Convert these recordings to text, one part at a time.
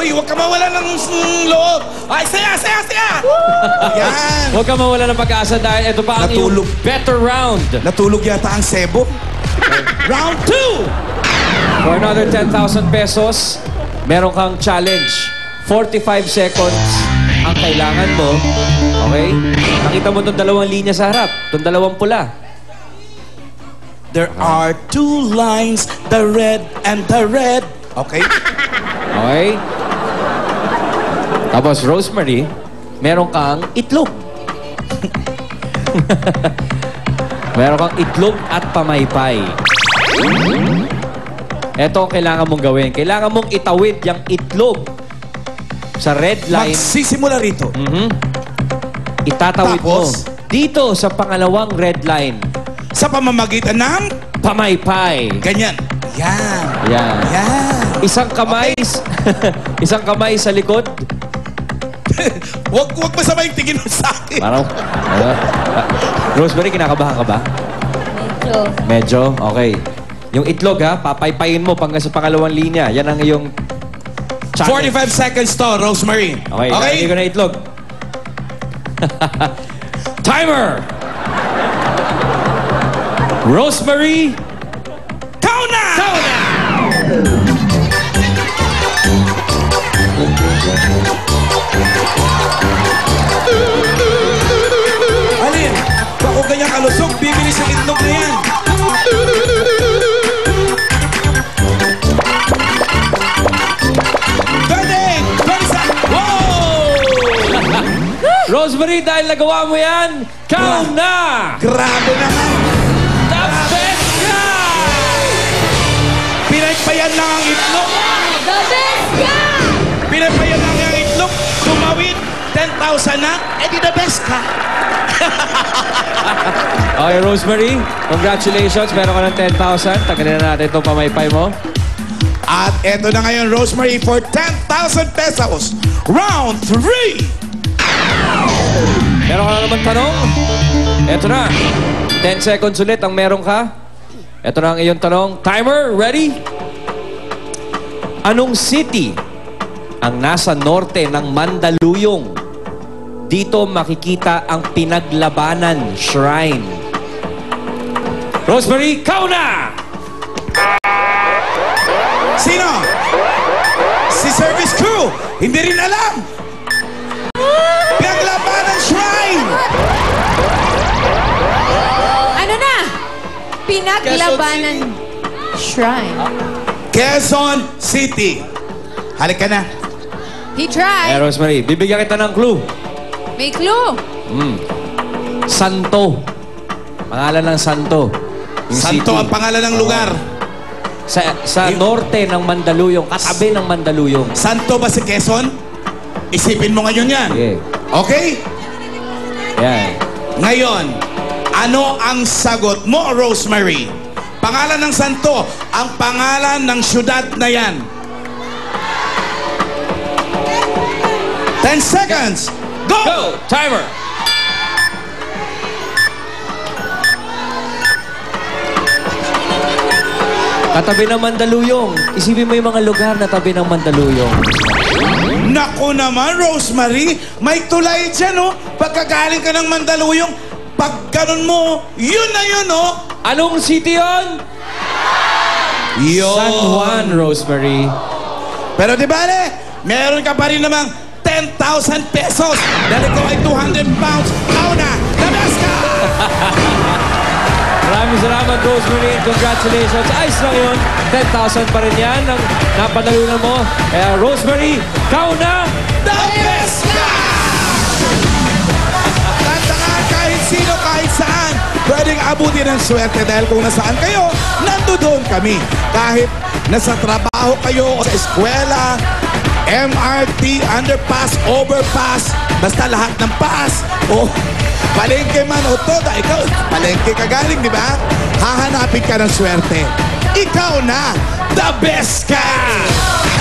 Uy, huwag ka mawala ng loob. Ay, saya! Yan. Huwag ka mawala ng pag-asa dahil ito pa ang iyong better round. Natulog yata ang sebo. Round 2! For another 10,000 pesos, meron kang challenge. 45 seconds ang kailangan mo. Okay? Nakita mo itong dalawang linya sa harap. Itong dalawang pula. There are 2 lines, the red and the red. Okay? Okay? Tapos, Rosemary, meron kang itlog. Meron kang itlog at pamaypay. Ito ang kailangan mong gawin. Kailangan mong itawid yung itlog sa red line. Magsisimula rito. Itatawid Tapos? mo dito sa pangalawang red line. Sa pamamagitan ng Pamaypay. ganyan. Yan. Yan. Yan. Isang kamay, isang kamay sa likod. Huwag masama yung tingin mo sa akin. Parang, Rosemary, kinakabahan ka ba? Medyo. Okay. Yung itlog ha, papaypayin mo panggang sa pangalawang linya. Yan ang iyong challenge. 45 seconds to, Rosemary. Okay, lalagay ko na itlog. Timer! Rosemary, Count na! Alin? Bako ganyang kalusog, bibili sa itlog na yan. Rosemary, dahil nagawa mo yan, count na! Grabe naman. The best guy! Pinaypayan lang ang itlog. The best guy! Pinaypayan lang ang itlog. Tumawid. 10,000 na. Eh di the best ka. Okay, Rosemary, congratulations. Meron ka ng 10,000. Tagalin na natin itong pamaypay mo. At eto na ngayon, Rosemary, for 10,000 pesos. Round 3. Meron ka na naman tanong? Eto na. 10 seconds ulit ang meron ka. Eto na ang iyong tanong. Timer, ready? Anong city ang nasa norte ng Mandaluyong? Dito makikita ang Pinaglabanan Shrine. Rosemary, count na! Sino? Si service crew. Hindi rin alam. Pinaglabanan Shrine. Ano na? Pinaglabanan Shrine. Quezon City. Halika na. He tried. Rosemary, bibigyan kita ng clue. May clue. Santo. Pangalan ng Santo. Yung Santo city. ang pangalan ng lugar. Sa norte ng Mandaluyong, katabi ng Mandaluyong. Santo ba si Quezon? Isipin mo ngayon yan. Okay. Okay? Yan. Ngayon, ano ang sagot mo, Rosemary? Pangalan ng santo, ang pangalan ng syudad na yan. 10 seconds. Go! Go! Timer! Katabi ng Mandaluyong. Isipin mo yung mga lugar na tabi ng Mandaluyong. Naku naman, Rosemary, may tulay dyan, oh. Pagkagaling ka ng Mandaluyong, pag ganun mo, yun na yun, oh. Anong city yun? Yun. San Juan, Rosemary. Pero di ba, meron ka pa rin namang 10,000 pesos. Dahil ko ay 200 pounds. Ikaw na, the best ka! Maraming salamat, Rosemary. Congratulations. Ayos lang yun. 10,000 pa rin yan ang napadalunan mo. Kaya, Rosemary, ikaw na The best ka! Tandaan, kahit sino, kahit saan, pwedeng abutin ng swerte dahil kung nasaan kayo, nandoon kami. Kahit nasa trabaho kayo o sa eskwela, MRT, underpass, overpass, basta lahat ng pass, o palengke man o toda, ikaw, palengke ka galing, di ba? Hahanapin ka ng swerte. Ikaw na, the best ka!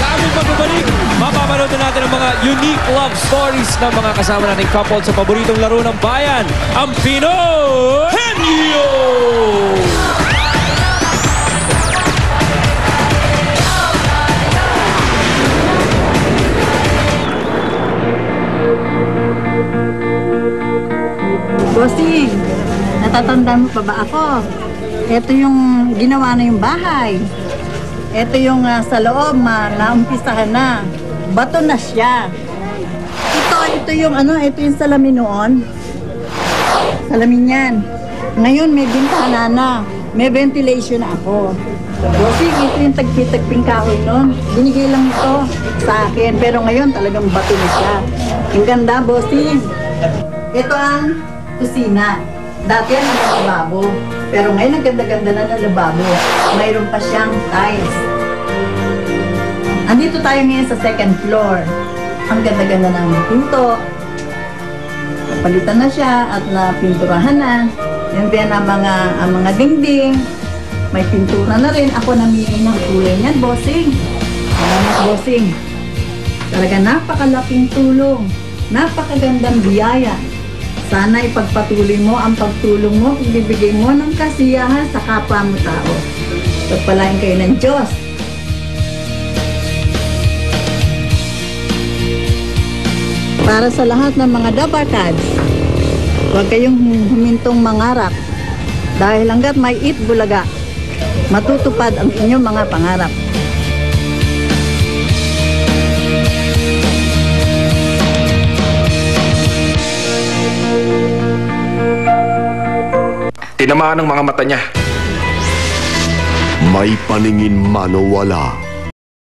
Sa aming pagbabalik, mapapanood natin ang mga unique love stories ng mga kasama nating couple sa paboritong laro ng bayan, ang Pinoy Henyo! Natatandaan mo pa ba ako? Ito yung ginawa na yung bahay. Ito yung sa loob, naumpisahan na. Bato na siya. Ito yung ito yung salamin noon. Salamin yan. Ngayon may bintana na. May ventilation na ako. Bossing, ito yung tagpi-tagping kahoy noon. Binigay lang ito sa akin. Pero ngayon talagang bato na siya. Ang ganda, bossing. Ito ang kusina. Dati yan ang lababo. Pero ngayon ang ganda-ganda na ng lababo. Mayroon pa siyang tiles. Andito tayo ngayon sa second floor. Ang ganda-ganda ng pinto. Napalitan na siya at napinturahan na. Yan din ang mga dingding. May pintura na rin. Ako namili ng kulay niyan, bossing. Salamat, bossing. Talaga napakalaking tulong. Napakagandang biyaya. Sana ipagpatuloy mo ang pagtulong mo, pagbibigay mo ng kasiyahan sa kapwa mo tao. Pagpalain kayo ng Diyos. Para sa lahat ng mga Dabarkads, huwag kayong humintong mangarap. Dahil hanggat may Eat Bulaga, matutupad ang inyong mga pangarap. Tinamaan ng mga mata niya. May paningin man o wala,